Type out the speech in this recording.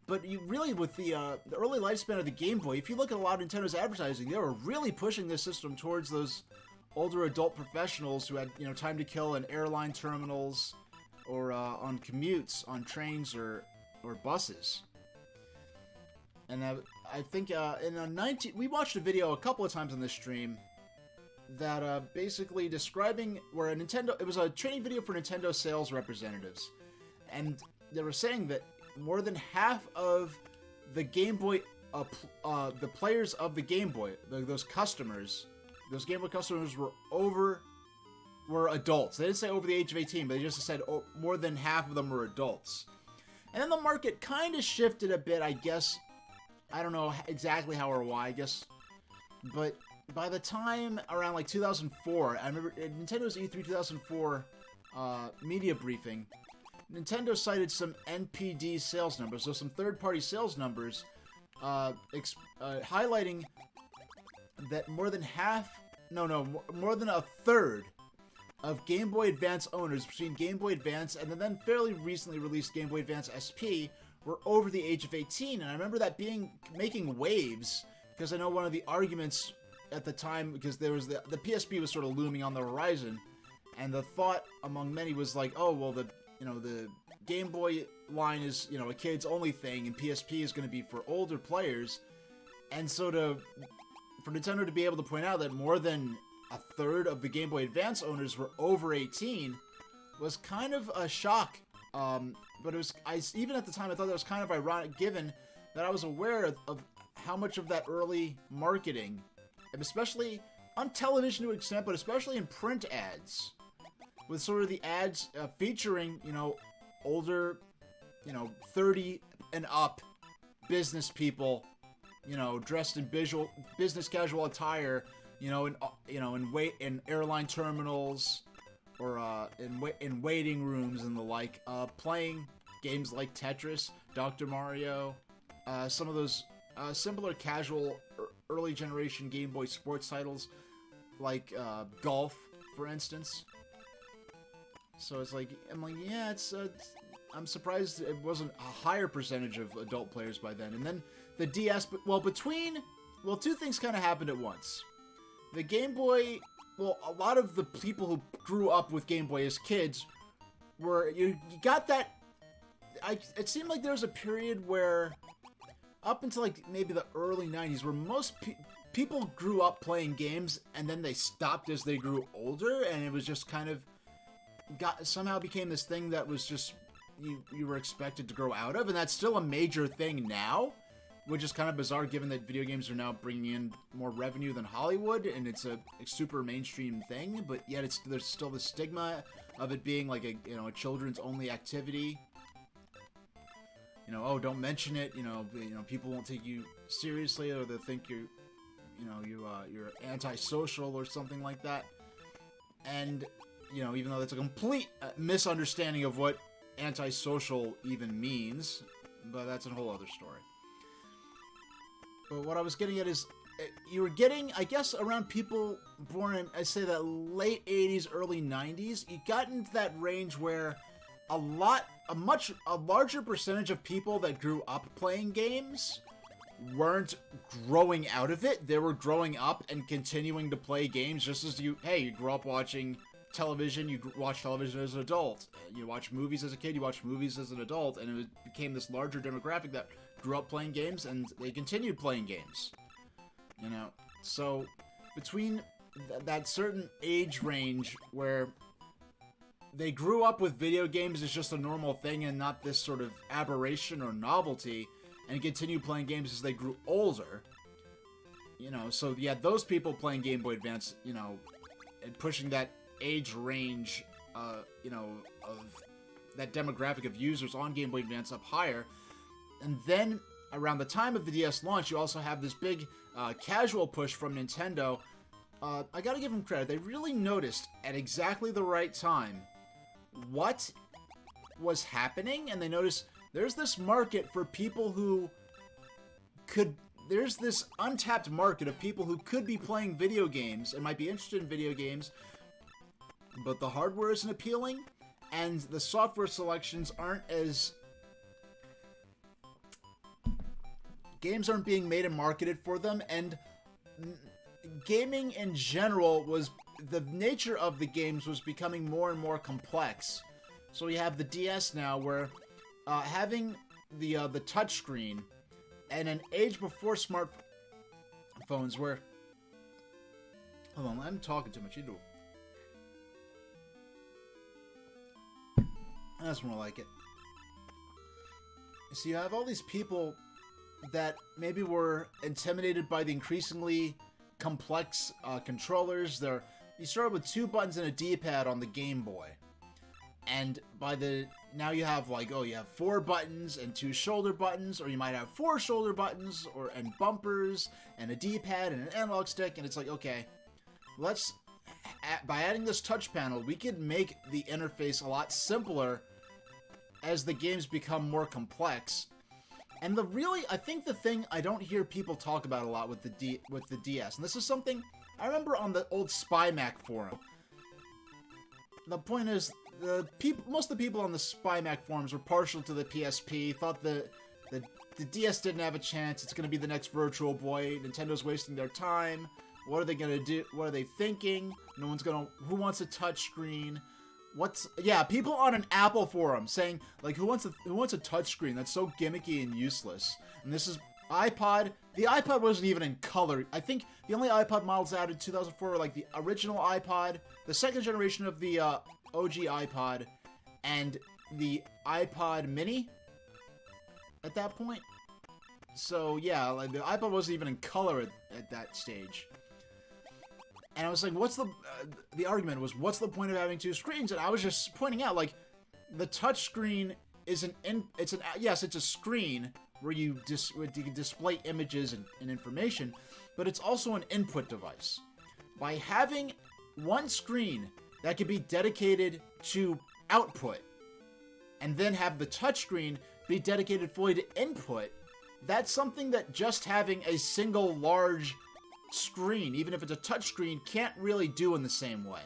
but you really, with the early lifespan of the Game Boy, if you look at a lot of Nintendo's advertising, they were really pushing this system towards those older adult professionals who had, time to kill in airline terminals or on commutes on trains or buses. And I think we watched a video a couple of times on this stream that basically describing where it was a training video for Nintendo sales representatives, and they were saying that more than half of the Game Boy, the players of the Game Boy, those Game Boy customers were adults. They didn't say over the age of 18, but they just said more than half of them were adults. And then the market kind of shifted a bit, I guess. I don't know exactly how or why, I guess. But by the time around like 2004, I remember at Nintendo's E3 2004 media briefing, Nintendo cited some NPD sales numbers, so some third-party sales numbers, highlighting that more than a third of Game Boy Advance owners between Game Boy Advance and the then fairly recently released Game Boy Advance SP were over the age of 18. And I remember that making waves, because I know one of the arguments at the time, because there was the PSP was sort of looming on the horizon, and the thought among many was like, oh, well, the Game Boy line is, a kids only thing, and PSP is going to be for older players. And so for Nintendo to be able to point out that more than a third of the Game Boy Advance owners were over 18 was kind of a shock. But even at the time, I thought that was kind of ironic, given that I was aware of how much of that early marketing, and especially on television to an extent, but especially in print ads, with sort of the ads featuring, older, 30 and up business people, dressed in business casual attire, in airline terminals or in waiting rooms and the like, playing games like Tetris, Dr. Mario, some of those similar casual early generation Game Boy sports titles like golf, for instance. So it's like, yeah, I'm surprised it wasn't a higher percentage of adult players by then. And then the DS, two things kind of happened at once. The Game Boy, a lot of the people who grew up with Game Boy as kids you got that, it seemed like there was a period where, up until like maybe the early 90s, where most people grew up playing games and then they stopped as they grew older, and it was just kind of somehow became this thing that was just you were expected to grow out of, and that's still a major thing now, which is kind of bizarre given that video games are now bringing in more revenue than Hollywood, and it's a super mainstream thing, but yet there's still the stigma of it being like a children's only activity. Oh, don't mention it, people won't take you seriously, or they'll think you're antisocial or something like that. And even though that's a complete misunderstanding of what antisocial even means, but that's a whole other story. But what I was getting at is, you were getting, I guess, around people born in, I say that late 80s, early 90s, you got into that range where a larger percentage of people that grew up playing games weren't growing out of it. They were growing up and continuing to play games, just as you grew up watching television, you watch television as an adult, you watch movies as a kid, you watch movies as an adult, and it became this larger demographic that grew up playing games, and they continued playing games. So between that certain age range where they grew up with video games as just a normal thing and not this sort of aberration or novelty, and continued playing games as they grew older, so yeah, those people playing Game Boy Advance, and pushing that age range, of that demographic of users on Game Boy Advance up higher. And then around the time of the DS launch, you also have this big casual push from Nintendo. I gotta give them credit. They really noticed at exactly the right time what was happening, and they noticed there's this market for people who there's this untapped market of people who could be playing video games and might be interested in video games, but the hardware isn't appealing, and the software selections aren't as games aren't being made and marketed for them, and gaming in general was, the nature of the games was becoming more and more complex. So we have the DS now, where having the touchscreen, and an age before smartphones where... Hold on, I'm talking too much. You do. That's more like it. So you have all these people that maybe were intimidated by the increasingly complex controllers. You started with 2 buttons and a D-pad on the Game Boy. And now you have you have 4 buttons and 2 shoulder buttons, or you might have 4 shoulder buttons and bumpers and a D-pad and an analog stick, and it's like, okay, by adding this touch panel, we could make the interface a lot simpler as the games become more complex. And I think the thing I don't hear people talk about a lot with the DS, and this is something I remember on the old SpyMac forum. The point is, most of the people on the SpyMac forums were partial to the PSP, thought the DS didn't have a chance, it's going to be the next Virtual Boy, Nintendo's wasting their time, what are they going to do, what are they thinking, who wants a touchscreen, people on an Apple forum saying, like, who wants a touchscreen, that's so gimmicky and useless, and this is iPod. The iPod wasn't even in color. I think the only iPod models out in 2004 were like the original iPod, the second generation of the OG iPod, and the iPod Mini at that point. So yeah, like the iPod wasn't even in color at that stage. And I was like, the argument was, what's the point of having 2 screens? And I was just pointing out, like, the touch screen is yes, it's a screen where you can display images and information, but it's also an input device. By having one screen that can be dedicated to output, and then have the touchscreen be dedicated fully to input, that's something that just having a single large screen, even if it's a touchscreen, can't really do in the same way.